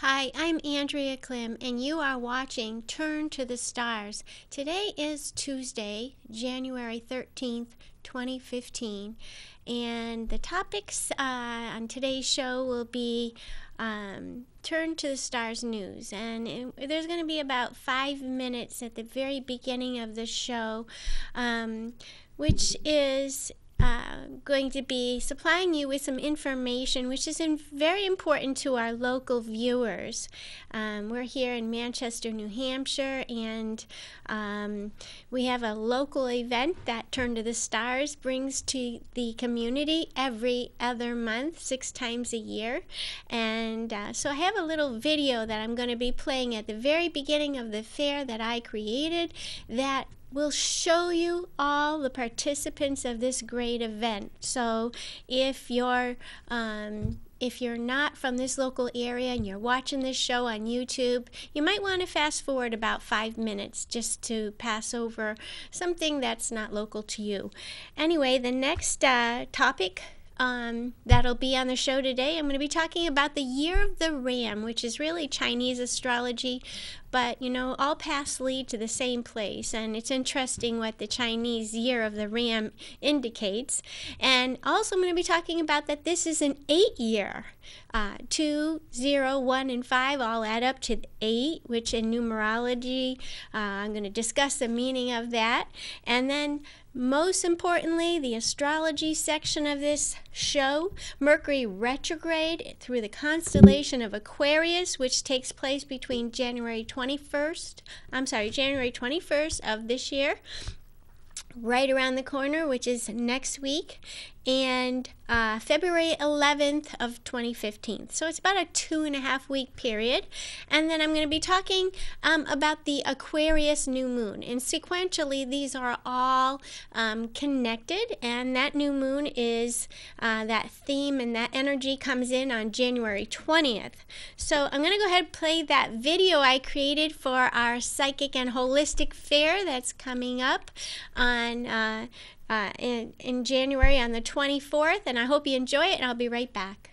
Hi, I'm Andrea Klim, and you are watching Turn to the Stars. Today is Tuesday, January 13th, 2015, and the topics on today's show will be Turn to the Stars news. And there's going to be about 5 minutes at the very beginning of the show, which is going to be supplying you with some information which is very important to our local viewers. We're here in Manchester, New Hampshire, and we have a local event that Turn to the Stars brings to the community every other month, 6 times a year. And so I have a little video that I'm going to be playing at the very beginning of the fair that I created that will show you all the participants of this great event. So if you're not from this local area and you're watching this show on YouTube, you might want to fast forward about 5 minutes just to pass over something that's not local to you. Anyway, the next topic that'll be on the show today, I'm going to be talking about the Year of the Ram, which is really Chinese astrology, but you know, all paths lead to the same place, and it's interesting what the Chinese Year of the Ram indicates. And also I'm going to be talking about that this is an 8-year. 2, 0, 1, and 5 all add up to 8, which in numerology, I'm going to discuss the meaning of that. And then most importantly, the astrology section of this show, Mercury Retrograde through the constellation of Aquarius, which takes place between January 21st of this year, right around the corner, which is next week, and February 11th of 2015. So it's about a 2.5 week period. And then I'm going to be talking about the Aquarius new moon. And sequentially, these are all connected. And that new moon is that theme, and that energy comes in on January 20th. So I'm going to go ahead and play that video I created for our Psychic and Holistic Fair that's coming up on in January on the 24th, and I hope you enjoy it, and I'll be right back.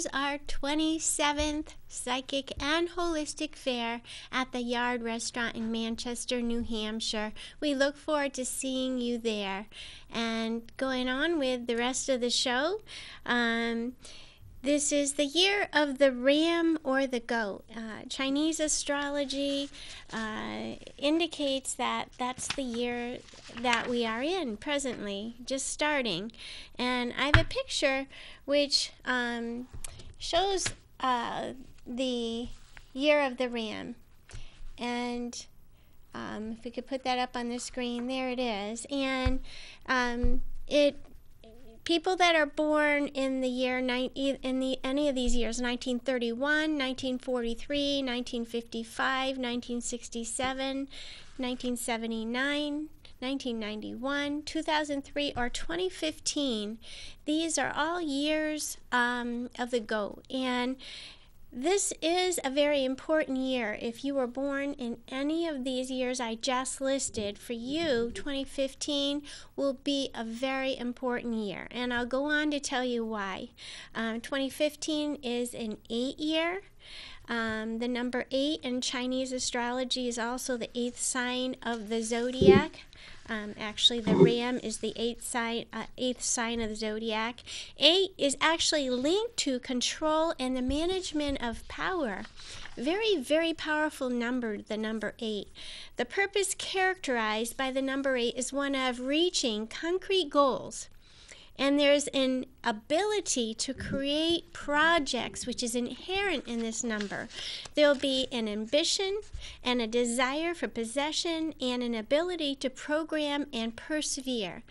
is our 27th Psychic and Holistic Fair at the Yard Restaurant in Manchester, New Hampshire. We look forward to seeing you there. And going on with the rest of the show, this is the year of the ram or the goat. Chinese astrology indicates that that's the year that we are in presently, just starting. And I have a picture which shows the year of the ram. And if we could put that up on the screen, there it is. And people that are born in the year any of these years, 1931, 1943, 1955, 1967, 1979, 1991, 2003, or 2015, these are all years of the goat. And this is a very important year. If you were born in any of these years I just listed, for you, 2015 will be a very important year. And I'll go on to tell you why. 2015 is an 8 year. The number 8 in Chinese astrology is also the 8th sign of the zodiac. Actually, the ram is the 8th sign of the zodiac. 8 is actually linked to control and the management of power. Very, very powerful number, the number 8. The purpose characterized by the number 8 is one of reaching concrete goals. And there's an ability to create projects which is inherent in this number. There'll be an ambition and a desire for possession and an ability to program and persevere.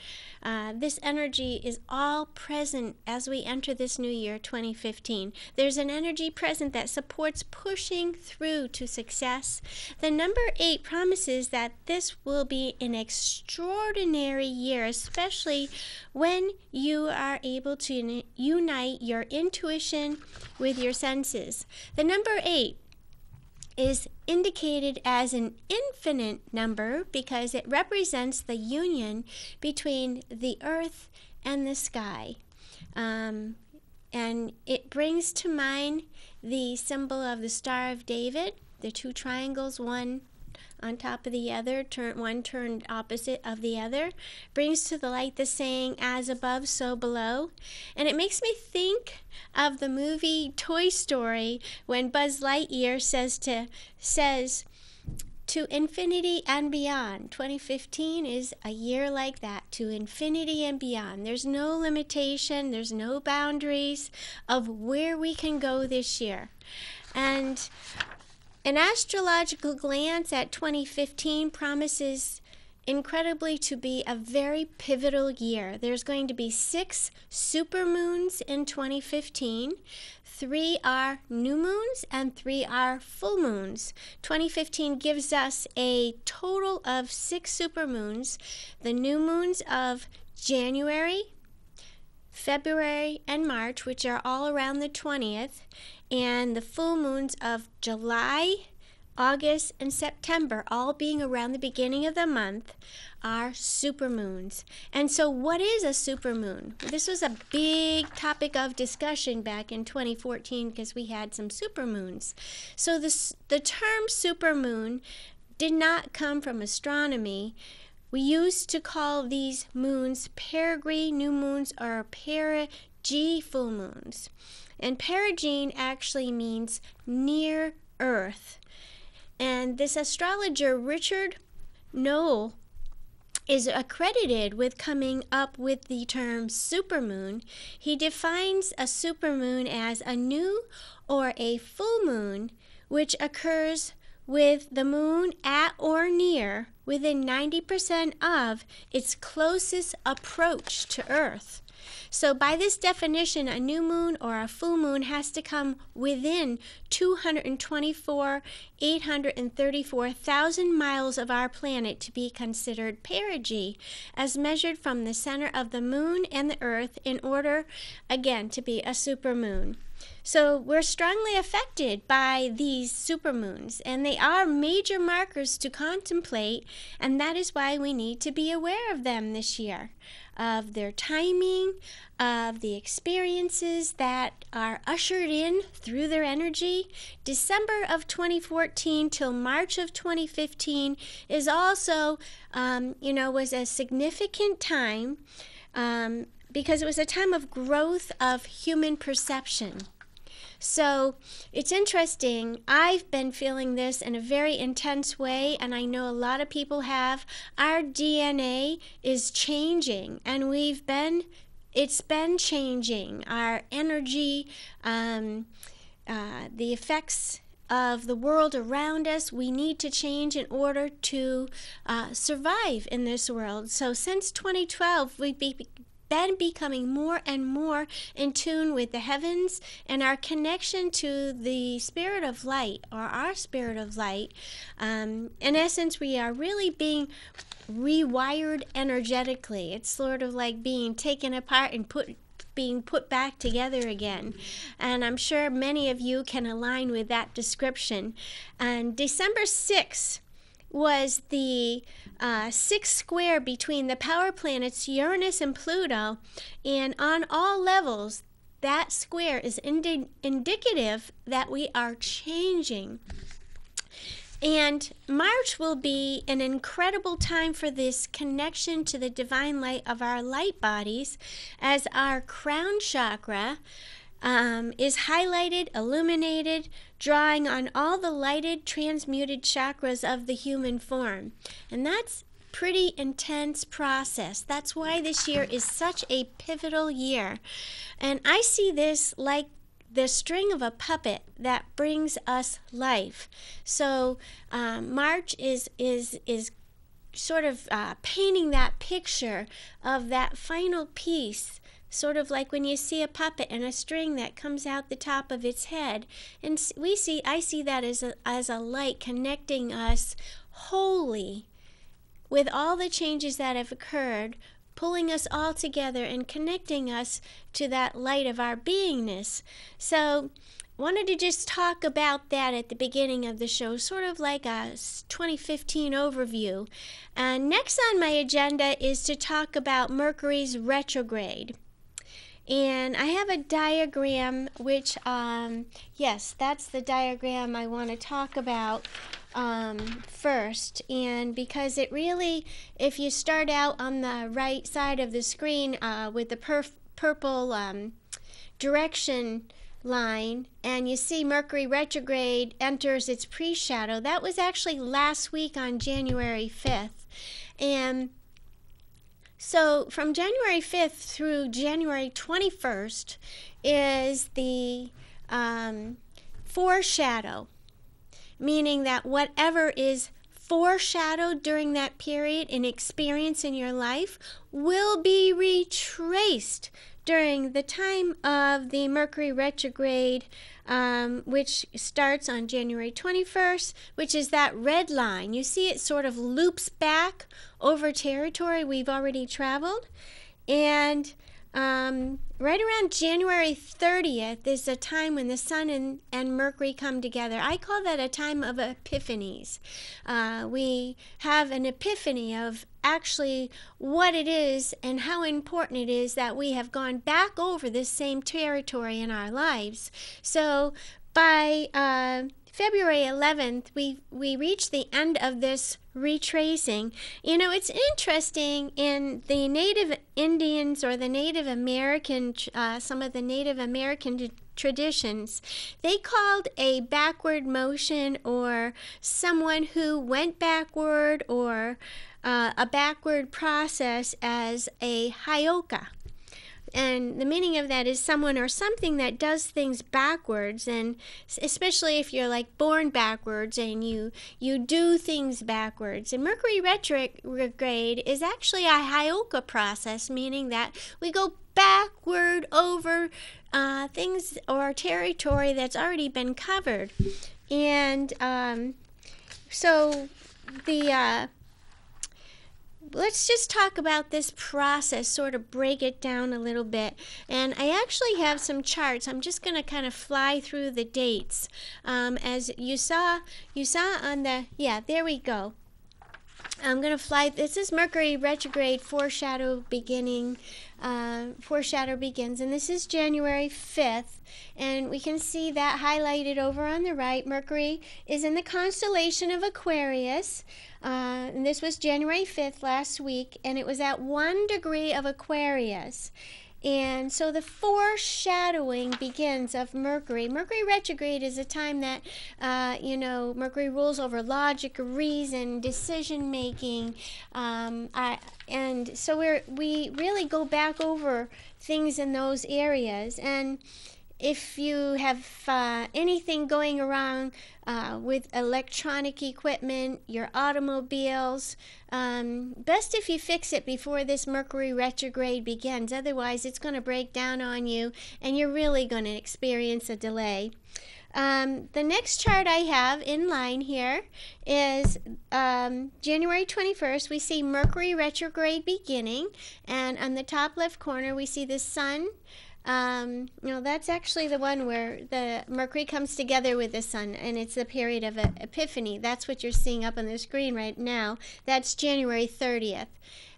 This energy is all present as we enter this new year, 2015. There's an energy present that supports pushing through to success. The number 8 promises that this will be an extraordinary year, especially when you are able to unite your intuition with your senses. The number 8 is indicated as an infinite number because it represents the union between the earth and the sky. And it brings to mind the symbol of the Star of David, the two triangles, one on top of the other, one turned opposite of the other, brings to the light the saying, as above, so below. And it makes me think of the movie Toy Story when Buzz Lightyear says to infinity and beyond. 2015 is a year like that, to infinity and beyond. There's no limitation, there's no boundaries of where we can go this year. And an astrological glance at 2015 promises incredibly to be a very pivotal year. There's going to be 6 supermoons in 2015. 3 are new moons and 3 are full moons. 2015 gives us a total of 6 supermoons. The new moons of January, February, and March, which are all around the 20th, and the full moons of July, August, and September, all being around the beginning of the month, are supermoons. And so what is a supermoon? This was a big topic of discussion back in 2014 because we had some supermoons. So the term supermoon did not come from astronomy. We used to call these moons perigee new moons or perigee full moons. And perigee actually means near Earth. And this astrologer, Richard Noel, is accredited with coming up with the term supermoon. He defines a supermoon as a new or a full moon which occurs with the moon at or near within 90% of its closest approach to Earth. So by this definition, a new moon or a full moon has to come within 834,000 miles of our planet to be considered perigee, as measured from the center of the moon and the Earth, in order, again, to be a supermoon. So we're strongly affected by these supermoons, and they are major markers to contemplate, and that is why we need to be aware of them this year, of their timing, of the experiences that are ushered in through their energy. December of 2014 till March of 2015 is also, was a significant time because it was a time of growth of human perception. So it's interesting. I've been feeling this in a very intense way, and I know a lot of people have. Our DNA is changing, and it's been changing. Our energy, the effects of the world around us, we need to change in order to survive in this world. So since 2012, we've been becoming more and more in tune with the heavens and our connection to the spirit of light, or our spirit of light. In essence, we are really being rewired energetically. It's sort of like being taken apart and being put back together again. And I'm sure many of you can align with that description. And December 6th was the sixth square between the power planets Uranus and Pluto, and on all levels, that square is indicative that we are changing. And March will be an incredible time for this connection to the divine light of our light bodies, as our crown chakra is highlighted, illuminated, drawing on all the lighted, transmuted chakras of the human form. And that's pretty intense process. That's why this year is such a pivotal year. And I see this like the string of a puppet that brings us life. So March is sort of painting that picture of that final piece, sort of like when you see a puppet and a string that comes out the top of its head. And I see that as a light connecting us wholly with all the changes that have occurred, pulling us all together and connecting us to that light of our beingness. So wanted to just talk about that at the beginning of the show, sort of like a 2015 overview. And next on my agenda is to talk about Mercury's retrograde. And I have a diagram which, yes, that's the diagram I want to talk about first. And because it really, if you start out on the right side of the screen with the purple direction line, and you see Mercury retrograde enters its pre-shadow, that was actually last week on January 5th. And so from January 5th through January 21st is the foreshadow, meaning that whatever is foreshadowed during that period in experience in your life will be retraced during the time of the Mercury retrograde, which starts on January 21st, which is that red line. You see it sort of loops back over territory we've already traveled. And right around January 30th is a time when the Sun and Mercury come together. I call that a time of epiphanies. We have an epiphany of actually what it is and how important it is that we have gone back over this same territory in our lives. So by February 11th, we reach the end of this retracing. You know, it's interesting in the Native Indians or the Native American, some of the Native American traditions, they called a backward motion or someone who went backward or a backward process as a hyoka. And the meaning of that is someone or something that does things backwards, and especially if you're like born backwards and you do things backwards. And Mercury retrograde is actually a hyoka process, meaning that we go backward over things or territory that's already been covered. And so the let's just talk about this process, sort of break it down a little bit. And I actually have some charts. I'm just going to kind of fly through the dates. As you saw on the, yeah, there we go. I'm going to fly. This is Mercury Retrograde Foreshadow begins, and this is January 5th, and we can see that highlighted over on the right. Mercury is in the constellation of Aquarius, and this was January 5th last week, and it was at 1 degree of Aquarius. And so the foreshadowing begins of Mercury. Mercury retrograde is a time that, Mercury rules over logic, reason, decision making, and so we really go back over things in those areas. And if you have anything going around with electronic equipment, your automobiles, best if you fix it before this Mercury retrograde begins. Otherwise, it's going to break down on you, and you're really going to experience a delay. The next chart I have in line here is January 21st. We see Mercury retrograde beginning, and on the top left corner, we see the sun. That's actually the one where the Mercury comes together with the sun, and it's the period of Epiphany. That's what you're seeing up on the screen right now. That's January 30th.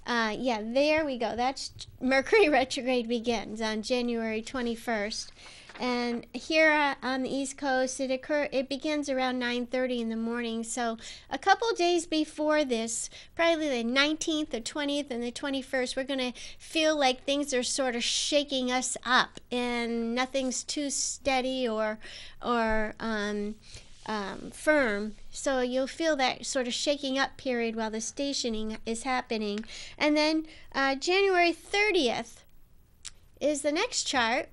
Yeah, there we go. That's Mercury retrograde begins on January 21st. And here on the East Coast, it begins around 9:30 in the morning. So a couple days before this, probably the 19th, the 20th, and the 21st, we're going to feel like things are sort of shaking us up, and nothing's too steady or firm. So you'll feel that sort of shaking up period while the stationing is happening. And then January 30th is the next chart.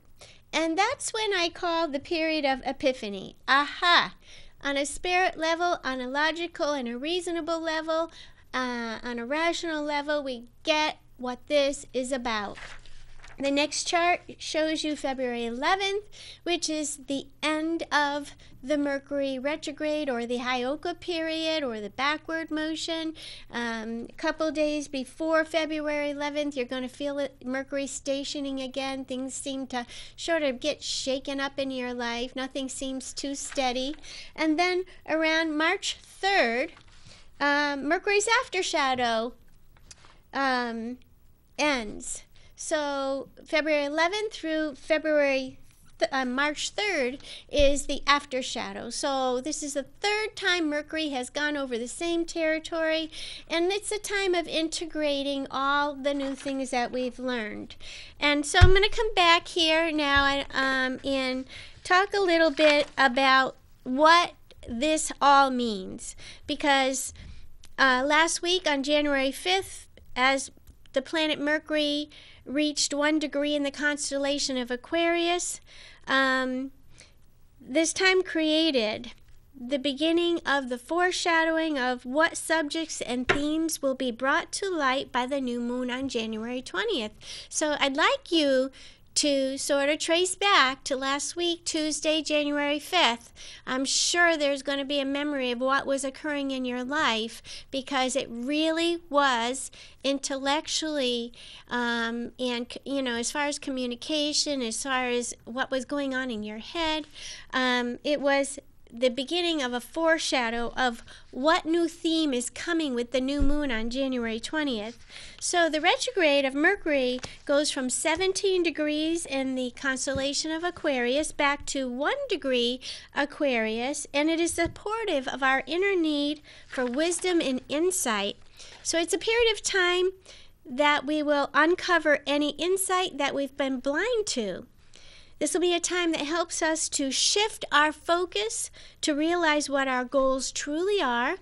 And that's when I call the period of Epiphany. Aha! On a spirit level, on a logical and a reasonable level, on a rational level, we get what this is about. The next chart shows you February 11th, which is the end of the Mercury retrograde, or the Hyoka period, or the backward motion. A couple days before February 11th, you're going to feel it, Mercury stationing again. Things seem to sort of get shaken up in your life. Nothing seems too steady. And then around March 3rd, Mercury's aftershadow ends. So February 11th through March 3rd is the aftershadow. So this is the third time Mercury has gone over the same territory, and it's a time of integrating all the new things that we've learned. And so I'm going to come back here now and talk a little bit about what this all means, because last week on January 5th, as the planet Mercury reached 1 degree in the constellation of Aquarius, this time created the beginning of the foreshadowing of what subjects and themes will be brought to light by the new moon on January 20th. So I'd like you to sort of trace back to last week, Tuesday, January 5th. I'm sure there's going to be a memory of what was occurring in your life, because it really was intellectually and, as far as communication, as far as what was going on in your head, it was the beginning of a foreshadow of what new theme is coming with the new moon on January 20th. So the retrograde of Mercury goes from 17 degrees in the constellation of Aquarius back to 1 degree Aquarius, and it is supportive of our inner need for wisdom and insight. So it's a period of time that we will uncover any insight that we've been blind to. This will be a time that helps us to shift our focus, to realize what our goals truly are,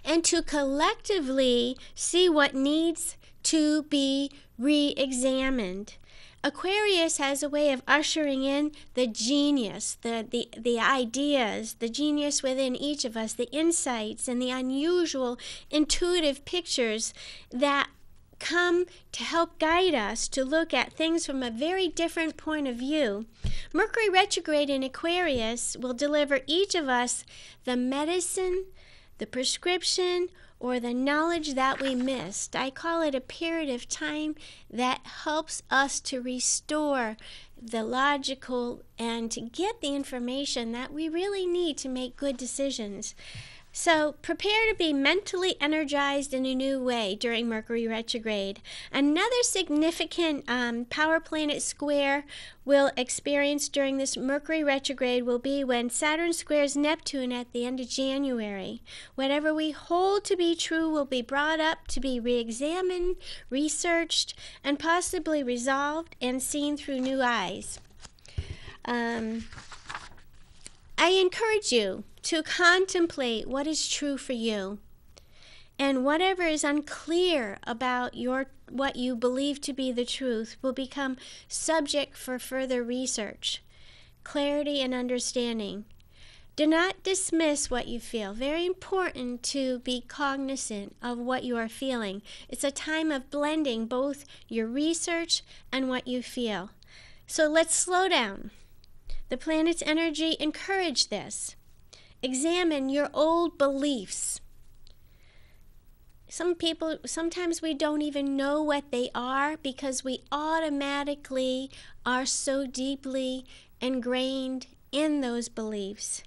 and to collectively see what needs to be re-examined. Aquarius has a way of ushering in the genius, the ideas, the genius within each of us, the insights and the unusual intuitive pictures that come to help guide us to look at things from a very different point of view. Mercury retrograde in Aquarius will deliver each of us the medicine, the prescription, or the knowledge that we missed. I call it a period of time that helps us to restore the logical and to get the information that we really need to make good decisions. So prepare to be mentally energized in a new way during Mercury retrograde. Another significant power planet square we'll experience during this Mercury retrograde will be when Saturn squares Neptune at the end of January. Whatever we hold to be true will be brought up to be re-examined, researched, and possibly resolved and seen through new eyes. I encourage you to contemplate what is true for you, and whatever is unclear about what you believe to be the truth will become subject for further research, clarity, and understanding. Do not dismiss what you feel. Very important to be cognizant of what you are feeling. It's a time of blending both your research and what you feel. So let's slow down. The planet's energy encourage this. Examine your old beliefs. Sometimes we don't even know what they are because we automatically are so deeply ingrained in those beliefs,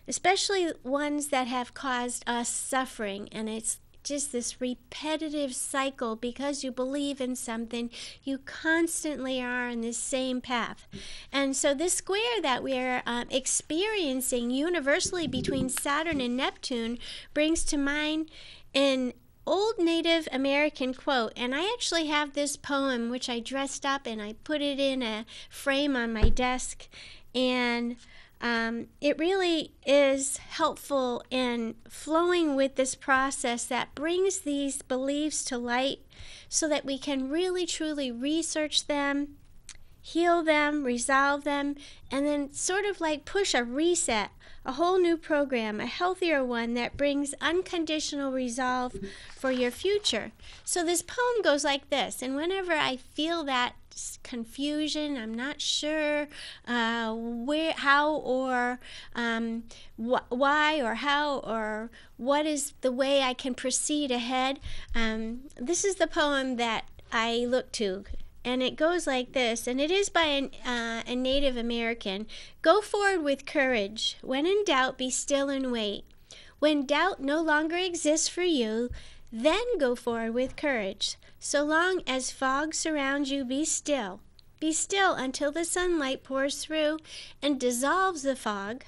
especially ones that have caused us suffering. And it's just this repetitive cycle. Because you believe in something, you constantly are on this same path. And so this square that we're experiencing universally between Saturn and Neptune brings to mind an old Native American quote. And I actually have this poem which I dressed up and I put it in a frame on my desk. And it really is helpful in flowing with this process that brings these beliefs to light so that we can really truly research them, heal them, resolve them, and then sort of like push a reset, a whole new program, a healthier one that brings unconditional resolve for your future. So this poem goes like this, and whenever I feel that confusion, I'm not sure where, how, or why, or how, or what is the way I can proceed ahead, this is the poem that I look to. And it goes like this, and it is by a Native American. Go forward with courage. When in doubt, be still and wait. When doubt no longer exists for you, then go forward with courage. So long as fog surrounds you, be still. Be still until the sunlight pours through and dissolves the fog.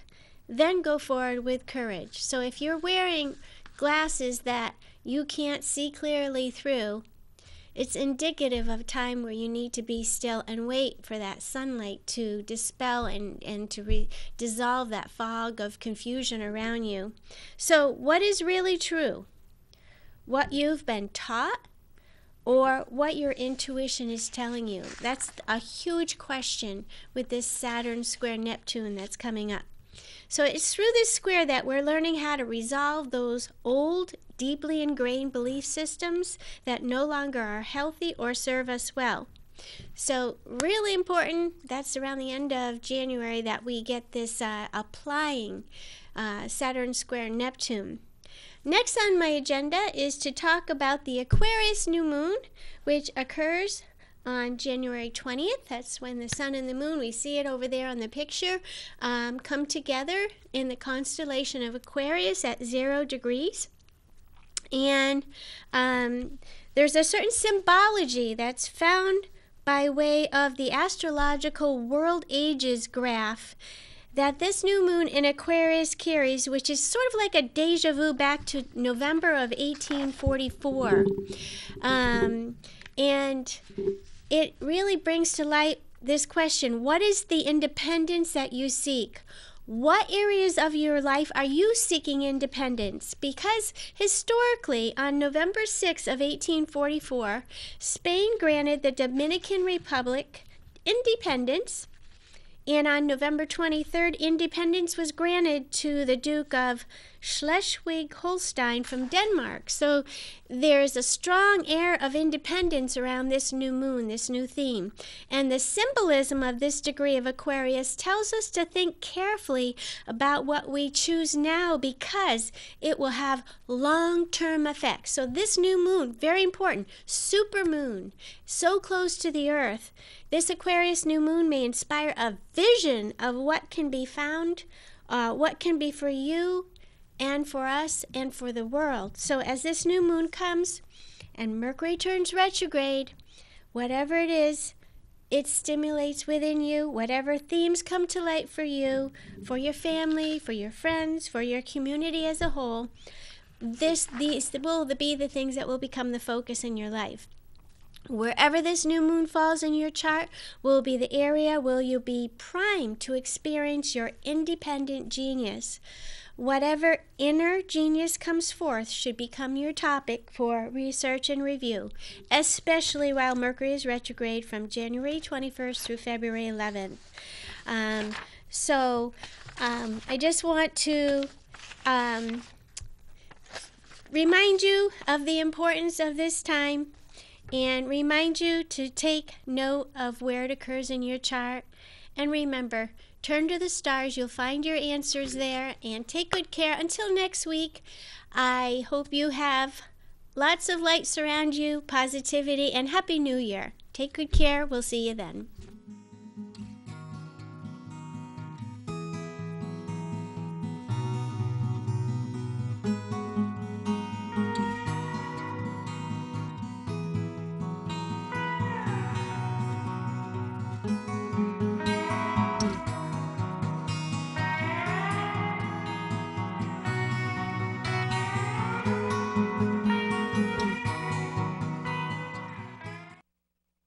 Then go forward with courage. So if you're wearing glasses that you can't see clearly through, it's indicative of a time where you need to be still and wait for that sunlight to dispel and to dissolve that fog of confusion around you. So what is really true? What you've been taught or what your intuition is telling you? That's a huge question with this Saturn square Neptune that's coming up. So it's through this square that we're learning how to resolve those old, deeply ingrained belief systems that no longer are healthy or serve us well. So really important, that's around the end of January that we get this applying Saturn square Neptune. Next on my agenda is to talk about the Aquarius new moon, which occurs on January 20th. That's when the sun and the moon, we see it over there on the picture, come together in the constellation of Aquarius at 0 degrees. And there's a certain symbology that's found by way of the astrological world ages graph that this new moon in Aquarius carries, which is sort of like a deja vu back to November of 1844. And it really brings to light this question: what is the independence that you seek? What areas of your life are you seeking independence? Because historically, on November 6th of 1844, Spain granted the Dominican Republic independence, and on November 23rd, independence was granted to the Duke of Schleswig-Holstein from Denmark. So there's a strong air of independence around this new moon, this new theme. And the symbolism of this degree of Aquarius tells us to think carefully about what we choose now, because it will have long-term effects. So this new moon, very important, super moon, so close to the Earth. This Aquarius new moon may inspire a vision of what can be found, what can be for you and for us and for the world. So as this new moon comes and Mercury turns retrograde, whatever it is, it stimulates within you whatever themes come to light for you, for your family, for your friends, for your community as a whole. These will be the things that will become the focus in your life. Wherever this new moon falls in your chart will be the area where you'll be primed to experience your independent genius. Whatever inner genius comes forth should become your topic for research and review, especially while Mercury is retrograde from January 21st through February 11th. I just want to remind you of the importance of this time and remind you to take note of where it occurs in your chart. And remember, turn to the stars. You'll find your answers there. And take good care. Until next week, I hope you have lots of light surround you, positivity, and Happy New Year. Take good care. We'll see you then.